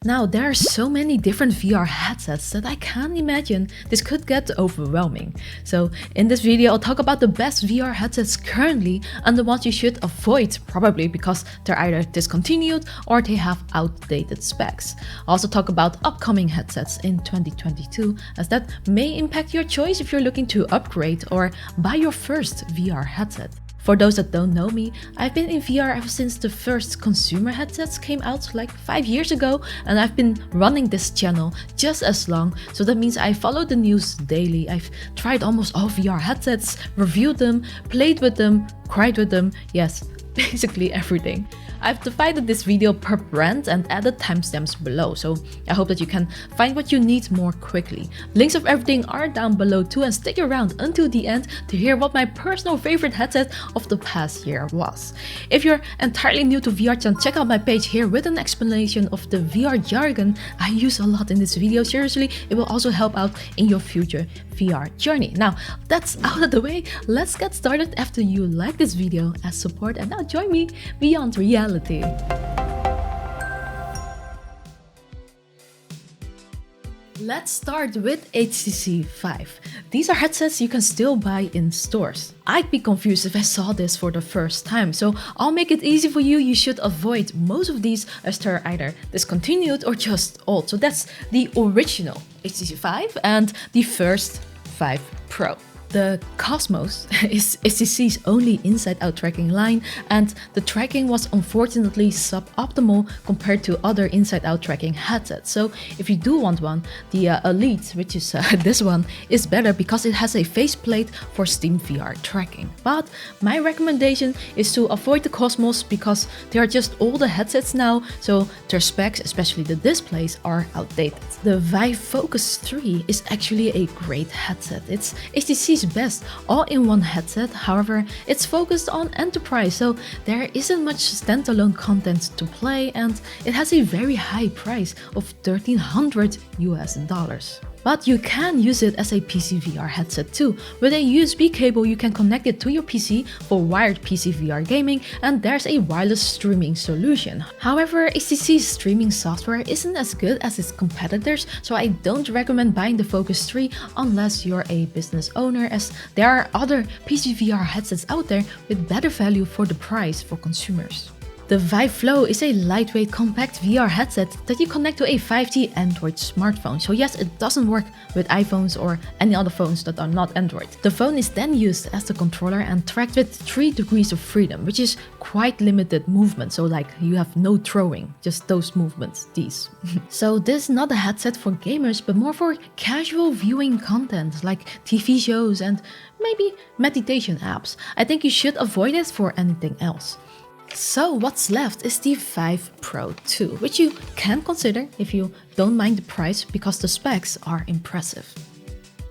Now, there are so many different VR headsets that I can't imagine this could get overwhelming. So in this video, I'll talk about the best VR headsets currently and the ones you should avoid, probably because they're either discontinued or they have outdated specs. I'll also talk about upcoming headsets in 2022, as that may impact your choice if you're looking to upgrade or buy your first VR headset. For those that don't know me, I've been in VR ever since the first consumer headsets came out like 5 years ago, and I've been running this channel just as long, so that means I follow the news daily. I've tried almost all VR headsets, reviewed them, played with them, cried with them, yes, basically everything. I've divided this video per brand and added timestamps below, so I hope that you can find what you need more quickly. Links of everything are down below too, and stick around until the end to hear what my personal favorite headset of the past year was. If you're entirely new to VR, then check out my page here with an explanation of the VR jargon I use a lot in this video. Seriously, it will also help out in your future VR journey. Now, that's out of the way, let's get started after you like this video as support, and now join me beyond reality. Let's start with HTC VIVE. These are headsets you can still buy in stores. I'd be confused if I saw this for the first time, so I'll make it easy for you. You should avoid most of these as they're either discontinued or just old. So that's the original HTC VIVE and the first VIVE Pro. The Cosmos is HTC's only inside-out tracking line, and the tracking was unfortunately suboptimal compared to other inside-out tracking headsets. So if you do want one, the Elite, which is this one, is better because it has a faceplate for Steam VR tracking. But my recommendation is to avoid the Cosmos because they are just older headsets now, so their specs, especially the displays, are outdated. The VIVE Focus 3 is actually a great headset. It's HTC's best all-in-one headset. However, it's focused on enterprise, so there isn't much standalone content to play, and it has a very high price of $1,300 US. But you can use it as a PC VR headset too. With a USB cable, you can connect it to your PC for wired PC VR gaming, and there's a wireless streaming solution. However, HTC's streaming software isn't as good as its competitors, so I don't recommend buying the Focus 3 unless you're a business owner, as there are other PC VR headsets out there with better value for the price for consumers. The VIVE Flow is a lightweight, compact VR headset that you connect to a 5G Android smartphone. So yes, it doesn't work with iPhones or any other phones that are not Android. The phone is then used as the controller and tracked with 3 degrees of freedom, which is quite limited movement. So like you have no throwing, just those movements, these. So this is not a headset for gamers, but more for casual viewing content like TV shows and maybe meditation apps. I think you should avoid it for anything else. So what's left is the VIVE Pro 2, which you can consider if you don't mind the price because the specs are impressive.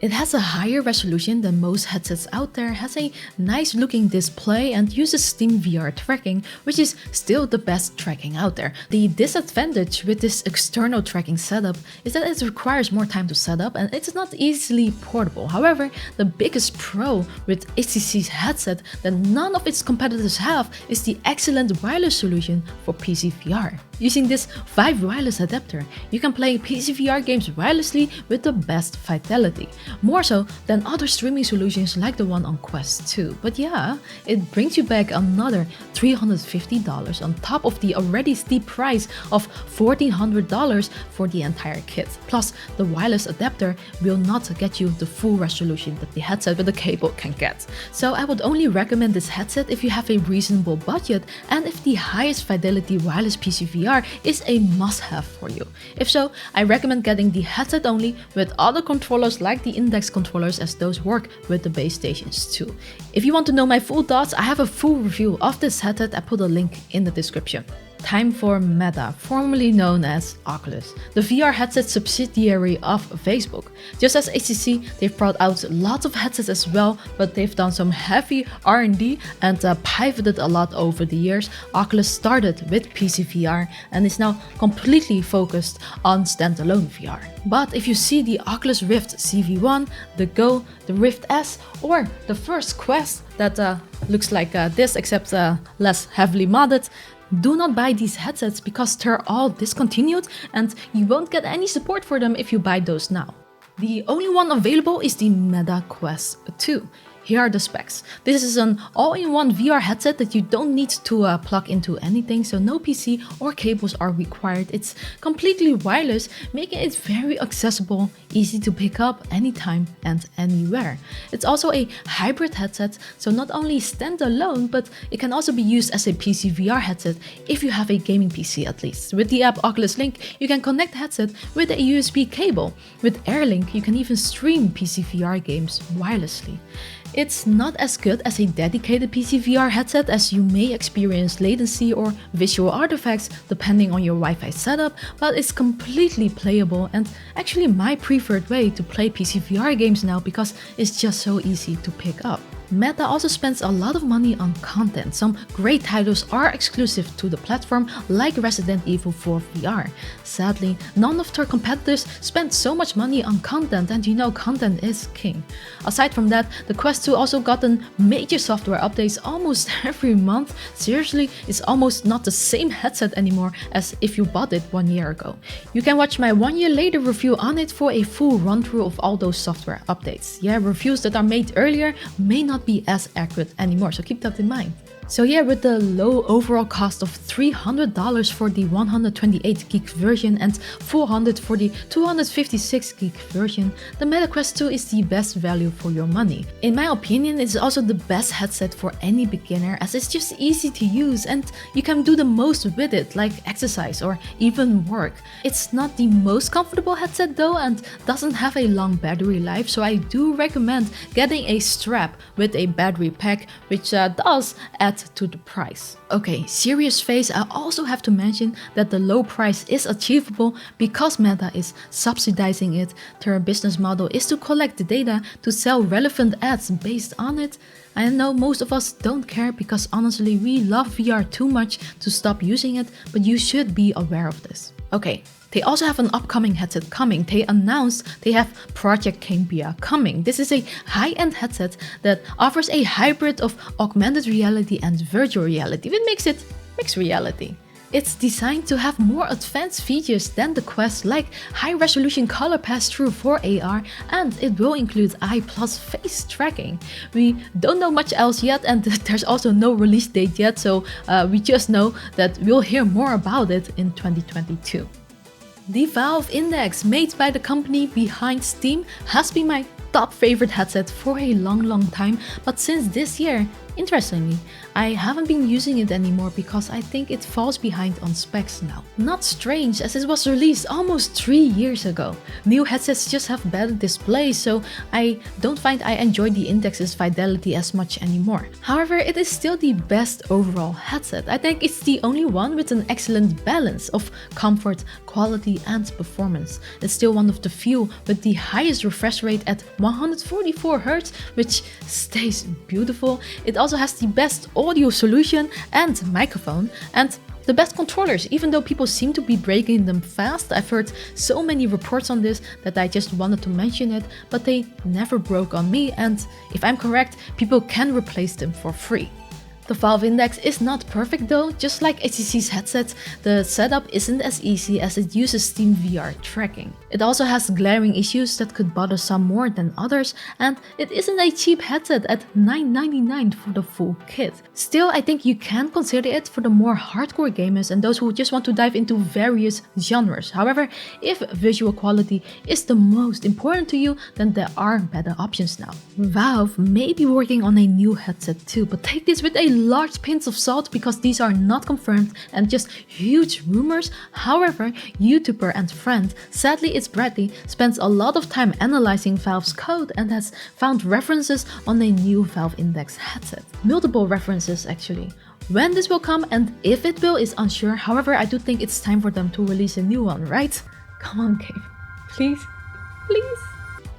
It has a higher resolution than most headsets out there, has a nice looking display, and uses Steam VR tracking, which is still the best tracking out there. The disadvantage with this external tracking setup is that it requires more time to set up and it's not easily portable. However, the biggest pro with HTC's headset that none of its competitors have is the excellent wireless solution for PC VR. Using this VIVE wireless adapter, you can play PC VR games wirelessly with the best fidelity. More so than other streaming solutions like the one on Quest 2. But yeah, it brings you back another $350 on top of the already steep price of $1,400 for the entire kit. Plus, the wireless adapter will not get you the full resolution that the headset with the cable can get. So I would only recommend this headset if you have a reasonable budget and if the highest fidelity wireless PC VR is a must-have for you. If so, I recommend getting the headset only with other controllers like the index controllers, as those work with the base stations too. If you want to know my full thoughts, I have a full review of this headset. I put a link in the description. Time for Meta, formerly known as Oculus, the VR headset subsidiary of Facebook. Just as HTC, they've brought out lots of headsets as well, but they've done some heavy R&D and pivoted a lot over the years. Oculus started with PC VR and is now completely focused on standalone VR. But if you see the Oculus Rift CV1, the Go, the Rift S, or the first Quest that looks like this except less heavily modded, Do not buy these headsets because they're all discontinued and you won't get any support for them if you buy those now. The only one available is the Meta Quest 2. Here are the specs. This is an all-in-one VR headset that you don't need to plug into anything, so no PC or cables are required. It's completely wireless, making it very accessible, easy to pick up anytime and anywhere. It's also a hybrid headset, so not only standalone, but it can also be used as a PC VR headset if you have a gaming PC at least. With the app Oculus Link, you can connect the headset with a USB cable. With AirLink, you can even stream PC VR games wirelessly. It's not as good as a dedicated PC VR headset, as you may experience latency or visual artifacts depending on your Wi-Fi setup, but it's completely playable and actually my preferred way to play PC VR games now because it's just so easy to pick up. Meta also spends a lot of money on content. Some great titles are exclusive to the platform, like Resident Evil 4 VR. Sadly, none of their competitors spend so much money on content, and you know content is king. Aside from that, the Quest 2 also gotten major software updates almost every month. Seriously, it's almost not the same headset anymore as if you bought it 1 year ago. You can watch my 1 year later review on it for a full run through of all those software updates. Yeah, reviews that are made earlier may not be as accurate anymore, so keep that in mind. So yeah, with the low overall cost of $300 for the 128 gig version and $400 for the 256 gig version, the Meta Quest 2 is the best value for your money. In my opinion, it's also the best headset for any beginner, as it's just easy to use and you can do the most with it, like exercise or even work. It's not the most comfortable headset though and doesn't have a long battery life, so I do recommend getting a strap with a battery pack, which does add to the price. Okay, serious face, I also have to mention that the low price is achievable because Meta is subsidizing it. Their business model is to collect the data to sell relevant ads based on it. I know most of us don't care because honestly we love VR too much to stop using it, but you should be aware of this. Okay, they also have an upcoming headset coming. They announced they have Project Cambia coming. This is a high-end headset that offers a hybrid of augmented reality and virtual reality, which makes it mixed reality. It's designed to have more advanced features than the Quest, like high-resolution color pass-through for AR, and it will include eye plus face tracking. We don't know much else yet, and there's also no release date yet, so we just know that we'll hear more about it in 2022. The Valve Index, made by the company behind Steam, has been my top favorite headset for a long time, but since this year, interestingly, I haven't been using it anymore because I think it falls behind on specs now. Not strange, as it was released almost 3 years ago. New headsets just have better displays, so I don't find I enjoy the Index's fidelity as much anymore. However, it is still the best overall headset. I think it's the only one with an excellent balance of comfort, quality and performance. It's still one of the few with the highest refresh rate at 144 Hz, which stays beautiful. It also has the best audio solution and microphone, and the best controllers, even though people seem to be breaking them fast. I've heard so many reports on this that I just wanted to mention it, but they never broke on me, and if I'm correct, people can replace them for free. The Valve Index is not perfect though. Just like HTC's headset, the setup isn't as easy as it uses Steam VR tracking. It also has glaring issues that could bother some more than others, and it isn't a cheap headset at $999 for the full kit. Still, I think you can consider it for the more hardcore gamers and those who just want to dive into various genres. However, if visual quality is the most important to you, then there are better options now. Valve may be working on a new headset too, but take this with a large pinch of salt because these are not confirmed and just huge rumors. However, YouTuber and friend Sadly It's Bradley spends a lot of time analyzing Valve's code and has found references on a new Valve Index headset. Multiple references actually. When this will come and if it will is unsure. However, I do think it's time for them to release a new one, right? Come on, game. Please.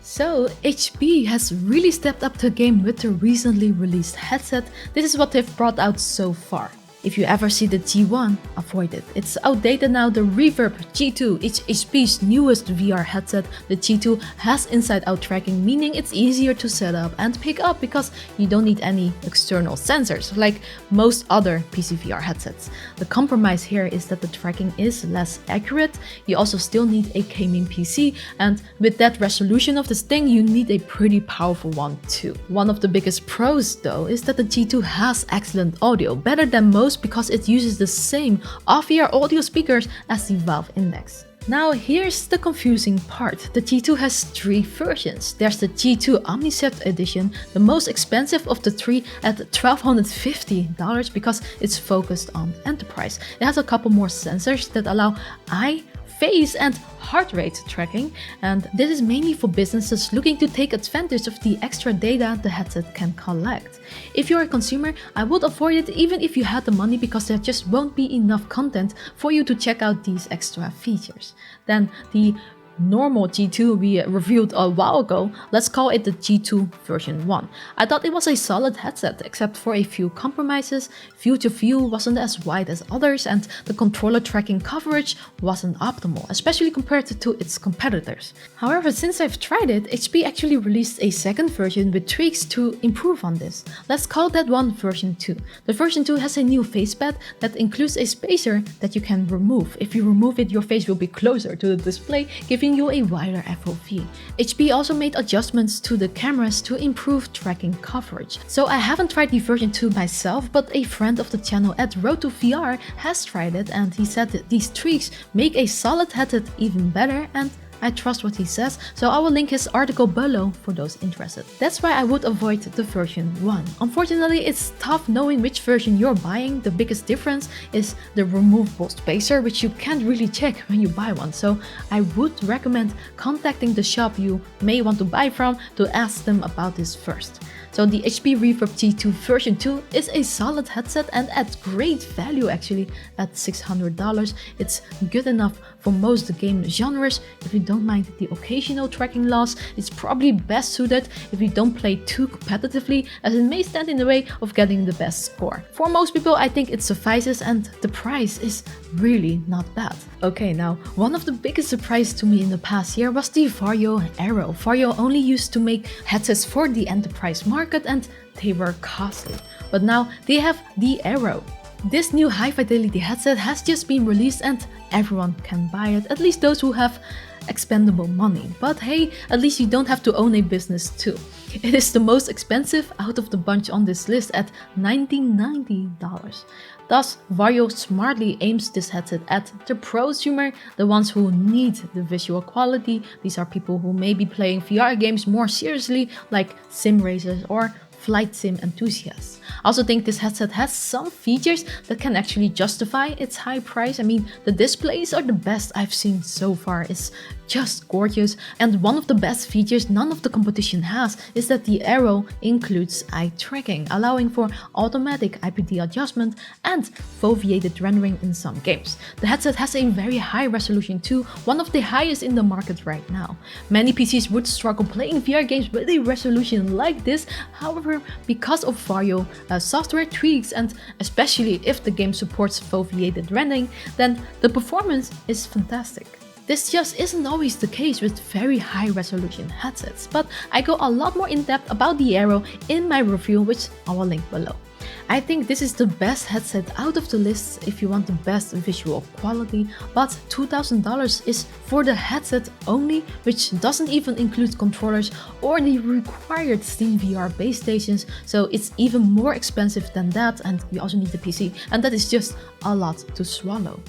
So, HP has really stepped up the game with the recently released headset. This is what they've brought out so far. If you ever see the G1, avoid it. It's outdated now. The Reverb G2 is HP's newest VR headset. The G2 has inside-out tracking, meaning it's easier to set up and pick up because you don't need any external sensors like most other PC VR headsets. The compromise here is that the tracking is less accurate. You also still need a gaming PC, and with that resolution of this thing, you need a pretty powerful one too. One of the biggest pros though is that the G2 has excellent audio, better than most because it uses the same off-ear audio speakers as the Valve Index. Now here's the confusing part. The G2 has 3 versions. There's the G2 Omnicept edition, the most expensive of the 3 at $1,250 because it's focused on enterprise. It has a couple more sensors that allow eye, face and heart rate tracking, and this is mainly for businesses looking to take advantage of the extra data the headset can collect. If you're a consumer, I would avoid it even if you had the money because there just won't be enough content for you to check out these extra features. Then the normal G2 we reviewed a while ago, let's call it the G2 version 1. I thought it was a solid headset except for a few compromises. Field of view wasn't as wide as others and the controller tracking coverage wasn't optimal, especially compared to its competitors. However, since I've tried it, HP actually released a second version with tweaks to improve on this. Let's call that one version 2. The version 2 has a new facepad that includes a spacer that you can remove. If you remove it, your face will be closer to the display, giving you a wider FOV. HP also made adjustments to the cameras to improve tracking coverage. So I haven't tried the version 2 myself, but a friend of the channel at Road to VR has tried it and he said that these tweaks make a solid headset even better, and I trust what he says, so I will link his article below for those interested. That's why I would avoid the version 1. Unfortunately, it's tough knowing which version you're buying. The biggest difference is the removable spacer, which you can't really check when you buy one, so I would recommend contacting the shop you may want to buy from to ask them about this first. So the HP Reverb G2 version 2 is a solid headset and at great value actually. At $600, it's good enough for most game genres. If you don't mind the occasional tracking loss, it's probably best suited if you don't play too competitively, as it may stand in the way of getting the best score. For most people, I think it suffices and the price is really not bad. Okay, now one of the biggest surprises to me in the past year was the Varjo Aero. Varjo only used to make headsets for the enterprise market and they were costly, but now they have the Aero. This new high fidelity headset has just been released and everyone can buy it, at least those who have expendable money. But hey, at least you don't have to own a business too. It is the most expensive out of the bunch on this list at $1,990. Thus, Varjo smartly aims this headset at the prosumer, the ones who need the visual quality. These are people who may be playing VR games more seriously, like sim racers or flight sim enthusiasts. I also think this headset has some features that can actually justify its high price. I mean, the displays are the best I've seen so far. It's just gorgeous, and one of the best features none of the competition has is that the Aero includes eye tracking, allowing for automatic IPD adjustment and foveated rendering in some games. The headset has a very high resolution too, one of the highest in the market right now. Many PCs would struggle playing VR games with a resolution like this. However, because of Varjo software tweaks, and especially if the game supports foveated rendering, then the performance is fantastic. This just isn't always the case with very high resolution headsets, but I go a lot more in depth about the Aero in my review, which I will link below. I think this is the best headset out of the list if you want the best visual quality, but $2,000 is for the headset only, which doesn't even include controllers or the required Steam VR base stations, so it's even more expensive than that, and you also need the PC, and that is just a lot to swallow.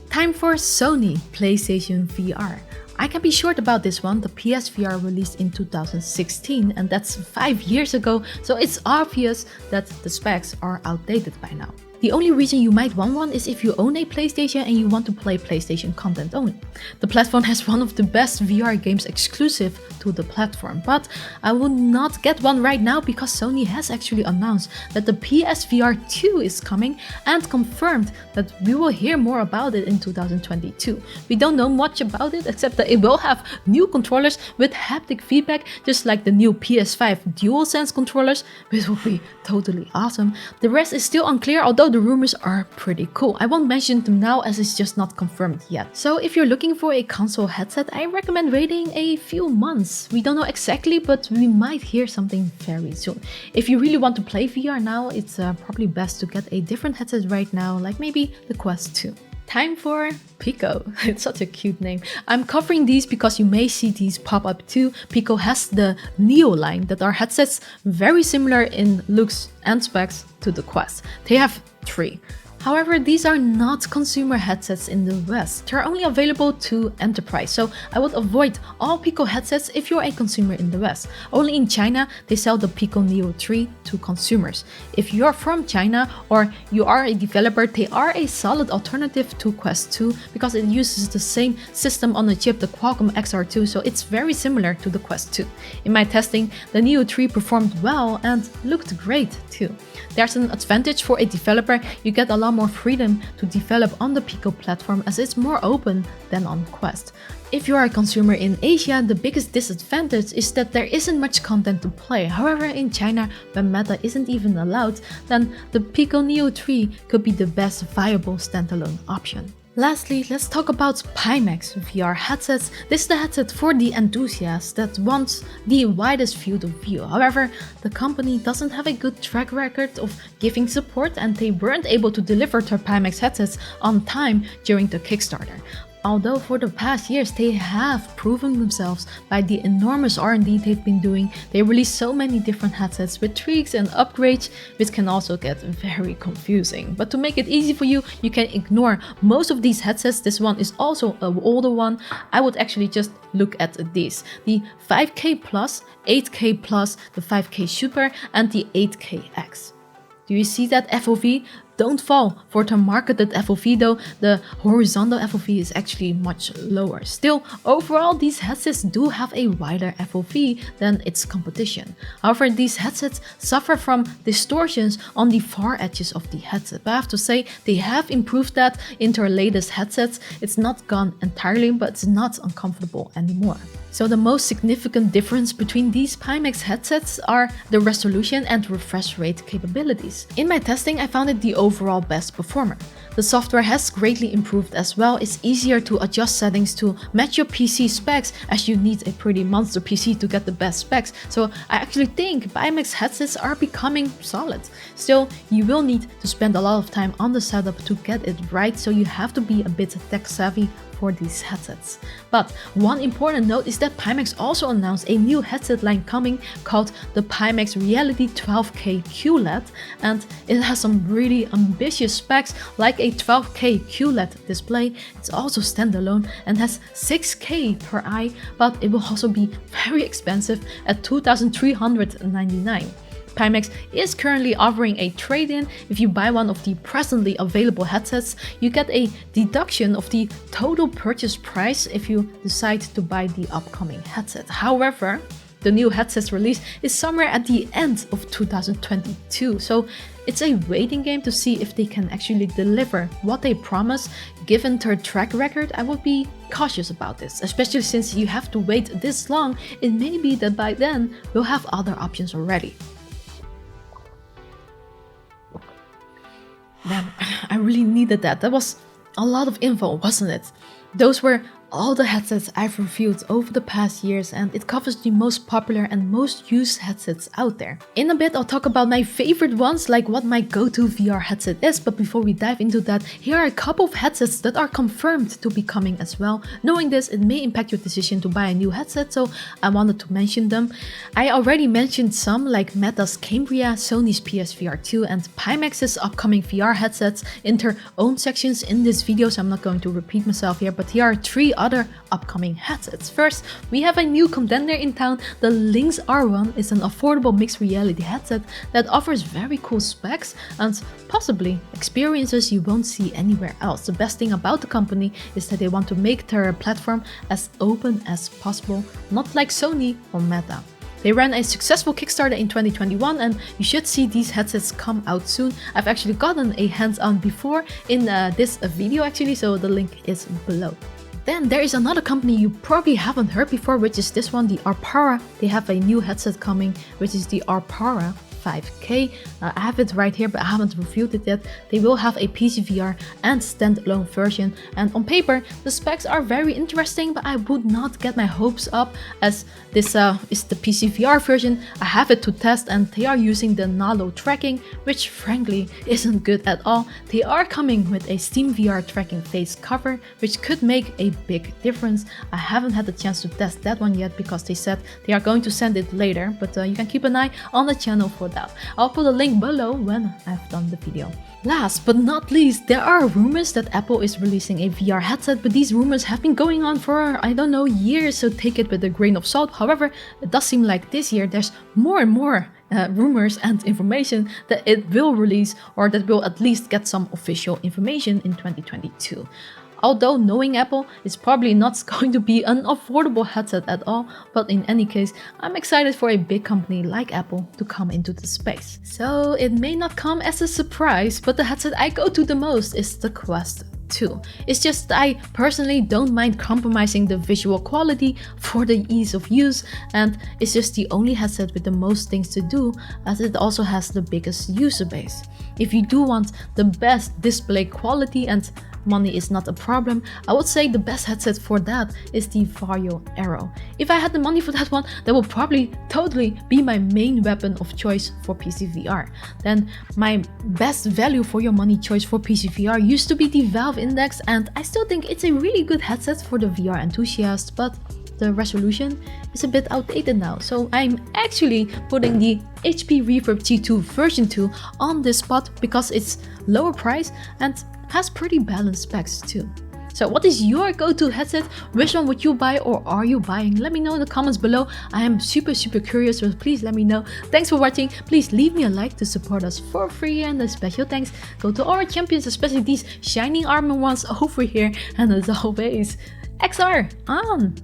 Time for Sony PlayStation VR. I can be short about this one. The PSVR released in 2016 and that's 5 years ago, so it's obvious that the specs are outdated by now. The only reason you might want one is if you own a PlayStation and you want to play PlayStation content only. The platform has one of the best VR games exclusive to the platform, but I would not get one right now because Sony has actually announced that the PSVR 2 is coming and confirmed that we will hear more about it in 2022. We don't know much about it except that it will have new controllers with haptic feedback, just like the new PS5 DualSense controllers, which will be totally awesome. The rest is still unclear, although the rumors are pretty cool. I won't mention them now as it's just not confirmed yet. So if you're looking for a console headset, I recommend waiting a few months. We don't know exactly, but we might hear something very soon. If you really want to play VR now, it's probably best to get a different headset right now, like maybe the Quest 2. Time for Pico. It's such a cute name. I'm covering these because you may see these pop up too. Pico has the Neo line that are headsets very similar in looks and specs to the Quest. They have 3. However, these are not consumer headsets in the West. They're only available to enterprise, so I would avoid all Pico headsets if you're a consumer in the West. Only in China, they sell the Pico Neo 3 to consumers. If you're from China or you are a developer, they are a solid alternative to Quest 2 because it uses the same system on the chip, the Qualcomm XR2, so it's very similar to the Quest 2. In my testing, the Neo 3 performed well and looked great too. There's an advantage for a developer. You get a lot more freedom to develop on the Pico platform as it's more open than on Quest. If you are a consumer in Asia, the biggest disadvantage is that there isn't much content to play. However, in China, when meta isn't even allowed, then the Pico Neo 3 could be the best viable standalone option. Lastly, let's talk about Pimax VR headsets. This is the headset for the enthusiast that wants the widest field of view. However, the company doesn't have a good track record of giving support and they weren't able to deliver their Pimax headsets on time during the Kickstarter. Although for the past years they have proven themselves by the enormous R&D they've been doing, they release so many different headsets with tweaks and upgrades, which can also get very confusing. But to make it easy for you, you can ignore most of these headsets. This one is also an older one. I would actually just look at these. The 5K Plus, 8K Plus, the 5K Super and the 8KX. Do you see that FOV? Don't fall for the marketed FOV though, the horizontal FOV is actually much lower. Still, overall these headsets do have a wider FOV than its competition. However, these headsets suffer from distortions on the far edges of the headset. But I have to say, they have improved that in their latest headsets. It's not gone entirely, but it's not uncomfortable anymore. So the most significant difference between these Pimax headsets are the resolution and refresh rate capabilities. In my testing, I found it the overall best performer. The software has greatly improved as well. It's easier to adjust settings to match your PC specs as you need a pretty monster PC to get the best specs. So I actually think Pimax headsets are becoming solid. Still, you will need to spend a lot of time on the setup to get it right, so you have to be a bit tech savvy for these headsets. But one important note is that Pimax also announced a new headset line coming called the Pimax Reality 12K QLED, and it has some really ambitious specs like a 12K QLED display. It's also standalone and has 6K per eye, but it will also be very expensive at $2,399. Pimax is currently offering a trade-in. If you buy one of the presently available headsets, you get a deduction of the total purchase price if you decide to buy the upcoming headset. However, the new headset's release is somewhere at the end of 2022, so it's a waiting game to see if they can actually deliver what they promise. Given their track record, I would be cautious about this, especially since you have to wait this long. It may be that by then we'll have other options already. Man, I really needed that. That was a lot of info, wasn't it? Those were all the headsets I've reviewed over the past years, and it covers the most popular and most used headsets out there. In a bit, I'll talk about my favorite ones, like what my go-to VR headset is, but before we dive into that, here are a couple of headsets that are confirmed to be coming as well. Knowing this, it may impact your decision to buy a new headset, so I wanted to mention them. I already mentioned some, like Meta's Cambria, Sony's PSVR 2, and Pimax's upcoming VR headsets in their own sections in this video, so I'm not going to repeat myself here, but here are 3 other upcoming headsets. First, we have a new contender in town. The Lynx R1 is an affordable mixed reality headset that offers very cool specs and possibly experiences you won't see anywhere else. The best thing about the company is that they want to make their platform as open as possible, not like Sony or Meta. They ran a successful Kickstarter in 2021 and you should see these headsets come out soon. I've actually gotten a hands-on before in this video actually, so the link is below. Then there is another company you probably haven't heard before, which is this one, the Arpara. They have a new headset coming, which is the Arpara 5K. I have it right here, but I haven't reviewed it yet. They will have a PSVR and standalone version, and on paper the specs are very interesting, but I would not get my hopes up as this is the PSVR version. I have it to test and they are using the Nalo tracking, which frankly isn't good at all. They are coming with a Steam VR tracking face cover, which could make a big difference. I haven't had the chance to test that one yet because they said they are going to send it later, but you can keep an eye on the channel for that. I'll put a link below when I've done the video. Last but not least, there are rumors that Apple is releasing a VR headset, but these rumors have been going on for, I don't know, years, so take it with a grain of salt. However, it does seem like this year there's more and more rumors and information that it will release, or that will at least get some official information in 2022. Although knowing Apple, it's probably not going to be an affordable headset at all, but in any case, I'm excited for a big company like Apple to come into the space. So it may not come as a surprise, but the headset I go to the most is the Quest 2. It's just I personally don't mind compromising the visual quality for the ease of use, and it's just the only headset with the most things to do, as it also has the biggest user base. If you do want the best display quality and money is not a problem, I would say the best headset for that is the Varjo Aero. If I had the money for that one, that would probably totally be my main weapon of choice for PSVR. Then my best value for your money choice for PSVR used to be the Valve Index, and I still think it's a really good headset for the VR enthusiast, but the resolution is a bit outdated now, so I'm actually putting the HP Reverb G2 version 2 on this spot because it's lower price and has pretty balanced specs too. So what is your go-to headset? Which one would you buy, or are you buying? Let me know in the comments below. I am super curious, so please let me know. Thanks for watching. Please leave me a like to support us for free, and a special thanks go to our champions, especially these shining armor ones over here. And as always, XR on!